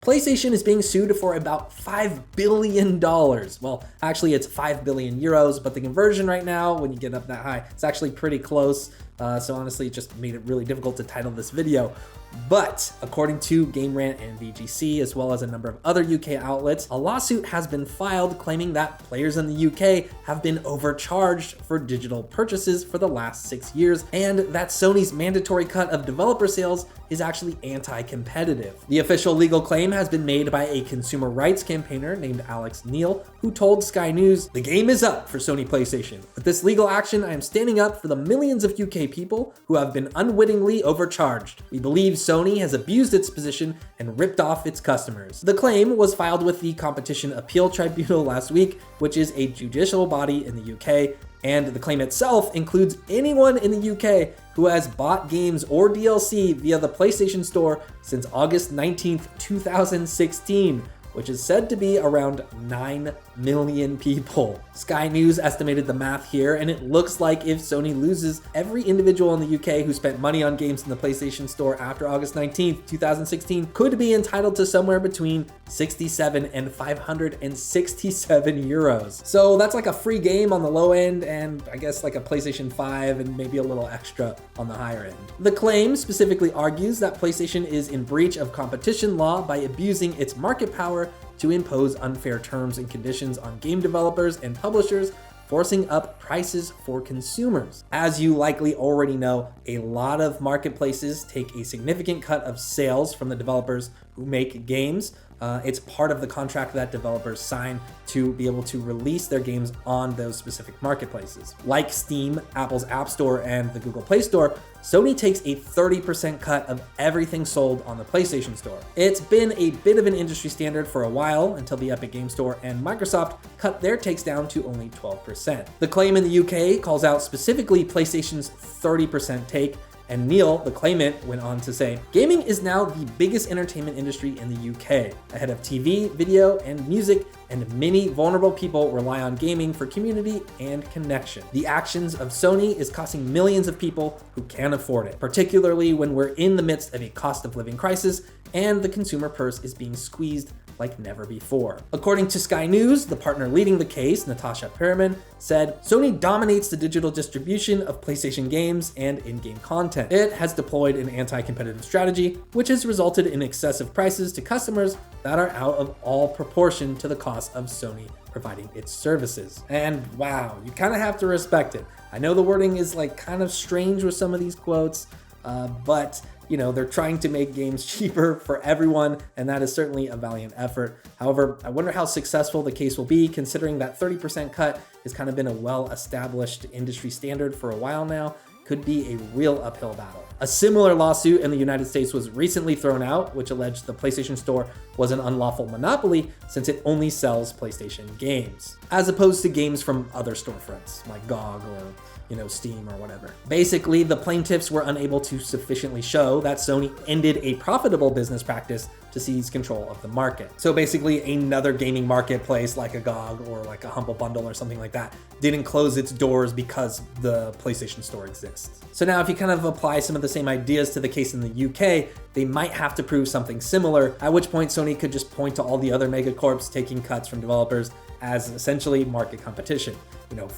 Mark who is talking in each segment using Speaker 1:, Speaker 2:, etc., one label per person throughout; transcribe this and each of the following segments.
Speaker 1: PlayStation is being sued for about $5 billion. Well, actually it's 5 billion euros, but the conversion right now, when you get up that high, it's actually pretty close. So honestly, it just made it really difficult to title this video. But according to Game Rant and VGC, as well as a number of other UK outlets, a lawsuit has been filed claiming that players in the UK have been overcharged for digital purchases for the last 6 years, and that Sony's mandatory cut of developer sales is actually anti-competitive. The official legal claim has been made by a consumer rights campaigner named Alex Neil, who told Sky News, "The game is up for Sony PlayStation. With this legal action, I am standing up for the millions of UK people who have been unwittingly overcharged. We believe Sony has abused its position and ripped off its customers." The claim was filed with the Competition Appeal Tribunal last week, which is a judicial body in the UK, and the claim itself includes anyone in the UK who has bought games or DLC via the PlayStation Store since August 19th, 2016, which is said to be around 9 million people. Sky News estimated the math here, and it looks like if Sony loses every individual in the UK who spent money on games in the PlayStation Store after August 19th, 2016 could be entitled to somewhere between 67 and 567 euros. So that's like a free game on the low end, and I guess like a PlayStation 5 and maybe a little extra on the higher end. The claim specifically argues that PlayStation is in breach of competition law by abusing its market power to impose unfair terms and conditions on game developers and publishers, forcing up prices for consumers. As you likely already know, a lot of marketplaces take a significant cut of sales from the developers who make games. It's part of the contract that developers sign to be able to release their games on those specific marketplaces. Like Steam, Apple's App Store, and the Google Play Store, Sony takes a 30% cut of everything sold on the PlayStation Store. It's been a bit of an industry standard for a while until the Epic Games Store and Microsoft cut their takes down to only 12%. The claim in the UK calls out specifically PlayStation's 30% take, and Neil, the claimant, went on to say, "Gaming is now the biggest entertainment industry in the UK, ahead of TV, video, and music, and many vulnerable people rely on gaming for community and connection. The actions of Sony is costing millions of people who can't afford it, particularly when we're in the midst of a cost of living crisis and the consumer purse is being squeezed like never before." According to Sky News, the partner leading the case, Natasha Perriman, said, "Sony dominates the digital distribution of PlayStation games and in-game content. It has deployed an anti-competitive strategy, which has resulted in excessive prices to customers that are out of all proportion to the cost of Sony providing its services." And wow, you kind of have to respect it. I know the wording is like kind of strange with some of these quotes, but you know, they're trying to make games cheaper for everyone, and that is certainly a valiant effort. However, I wonder how successful the case will be, considering that 30% cut has kind of been a well-established industry standard for a while now. Could be a real uphill battle. A similar lawsuit in the United States was recently thrown out, which alleged the PlayStation Store was an unlawful monopoly since it only sells PlayStation games, as opposed to games from other storefronts like GOG or Steam or whatever. Basically, the plaintiffs were unable to sufficiently show that Sony ended a profitable business practice to seize control of the market. So basically, another gaming marketplace like a GOG or like a Humble Bundle or something like that didn't close its doors because the PlayStation Store exists. So now if you kind of apply some of the same ideas to the case in the UK, they might have to prove something similar, at which point Sony could just point to all the other megacorps taking cuts from developers as essentially market competition.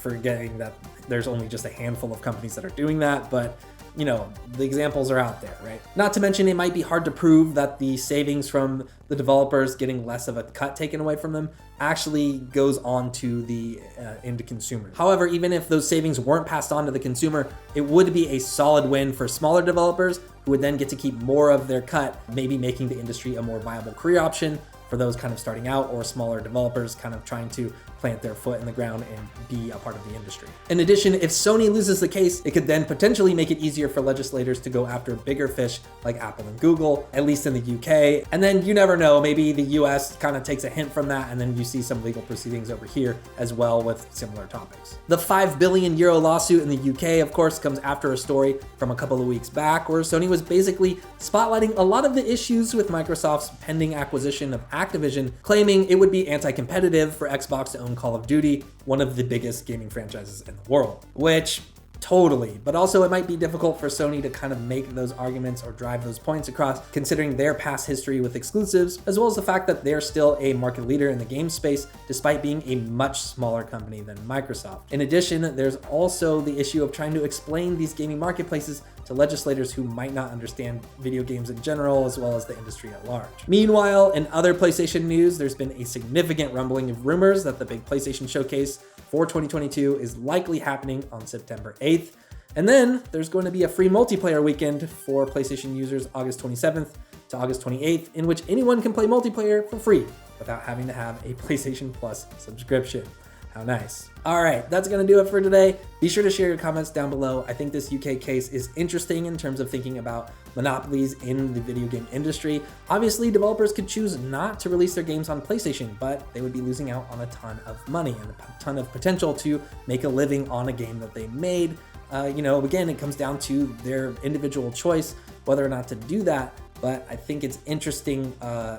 Speaker 1: Forgetting that there's only just a handful of companies that are doing that, but the examples are out there, right? Not to mention, it might be hard to prove that the savings from the developers getting less of a cut taken away from them actually goes on to the end consumer. However, even if those savings weren't passed on to the consumer, it would be a solid win for smaller developers who would then get to keep more of their cut, maybe making the industry a more viable career option for those kind of starting out or smaller developers kind of trying to plant their foot in the ground and be a part of the industry. In addition, if Sony loses the case, it could then potentially make it easier for legislators to go after bigger fish like Apple and Google, at least in the UK. And then you never know, maybe the US kind of takes a hint from that, and then you see some legal proceedings over here as well with similar topics. The 5 billion euro lawsuit in the UK, of course, comes after a story from a couple of weeks back where Sony was basically spotlighting a lot of the issues with Microsoft's pending acquisition of Activision, claiming it would be anti-competitive for Xbox to own Call of Duty, one of the biggest gaming franchises in the world. Which, Totally, but also it might be difficult for Sony to kind of make those arguments or drive those points across, considering their past history with exclusives, as well as the fact that they're still a market leader in the game space, despite being a much smaller company than Microsoft. In addition, there's also the issue of trying to explain these gaming marketplaces to legislators who might not understand video games in general, as well as the industry at large. Meanwhile, in other PlayStation news, there's been a significant rumbling of rumors that the big PlayStation showcase for 2022 is likely happening on September 8th. And then there's going to be a free multiplayer weekend for PlayStation users August 27th to August 28th, in which anyone can play multiplayer for free without having to have a PlayStation Plus subscription. How nice. All right, that's gonna do it for today. Be sure to share your comments down below. I think this UK case is interesting in terms of thinking about monopolies in the video game industry. Obviously, developers could choose not to release their games on PlayStation, but they would be losing out on a ton of money and a ton of potential to make a living on a game that they made. Again, it comes down to their individual choice whether or not to do that. But I think it's interesting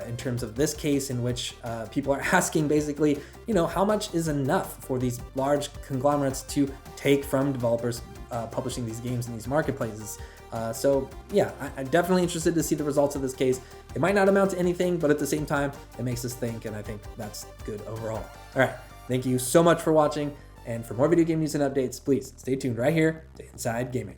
Speaker 1: in terms of this case in which people are asking basically, how much is enough for these large conglomerates to take from developers publishing these games in these marketplaces. I'm definitely interested to see the results of this case. It might not amount to anything, but at the same time, it makes us think, and I think that's good overall. All right, thank you so much for watching. And for more video game news and updates, please stay tuned right here to Inside Gaming.